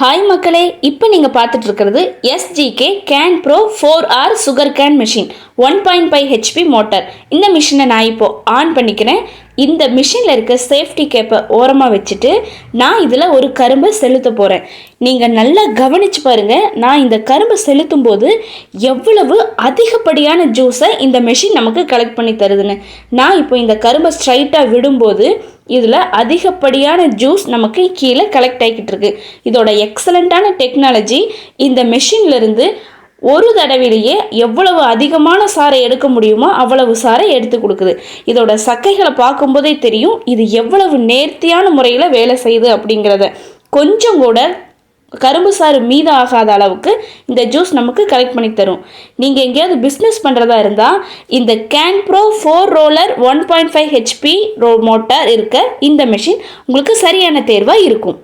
Hi மக்களே, இப்போ நீங்கள் பார்த்துட்டு இருக்கிறது SGK can bro 4R sugar cane machine 1.5 HP motor. இந்த மிஷினை நான் இப்போது ஆன் பண்ணிக்கிறேன். இந்த மிஷினில் இருக்க சேஃப்டி கேப்பை ஓரமாக வச்சுட்டு நான் இதில் ஒரு கரும்பை செலுத்த போகிறேன். நீங்கள் நல்லா கவனித்து பாருங்கள், நான் இந்த கரும்பை செலுத்தும் போது எவ்வளவு அதிகப்படியான ஜூஸை இந்த மிஷின் நமக்கு கலெக்ட் பண்ணி தருதுன்னு. நான் இப்போ இந்த கரும்பை ஸ்ட்ரைட்டாக விடும்போது இதில் அதிகப்படியான ஜூஸ் நமக்கு கீழே கலெக்ட் ஆகிக்கிட்டு இருக்கு. இதோட எக்ஸலண்ட்டான டெக்னாலஜி, இந்த மெஷின்லேருந்து ஒரு தடவையிலேயே எவ்வளவு அதிகமான சாறை எடுக்க முடியுமோ அவ்வளவு சாறை எடுத்து கொடுக்குது. இதோட சக்கைகளை பார்க்கும்போதே தெரியும் இது எவ்வளவு நேர்த்தியான முறையில் வேலை செய்யுது அப்படிங்கிறத. கொஞ்சம் கூட கரும்பு சாறு மீது ஆகாத அளவுக்கு இந்த ஜூஸ் நமக்கு கலெக்ட் பண்ணி தரும். நீங்கள் எங்கேயாவது பிஸ்னஸ் பண்ணுறதா இருந்தால் இந்த can bro 4 roller 1.5 HP motor இருக்க இந்த மெஷின் உங்களுக்கு சரியான தேர்வாக இருக்கும்.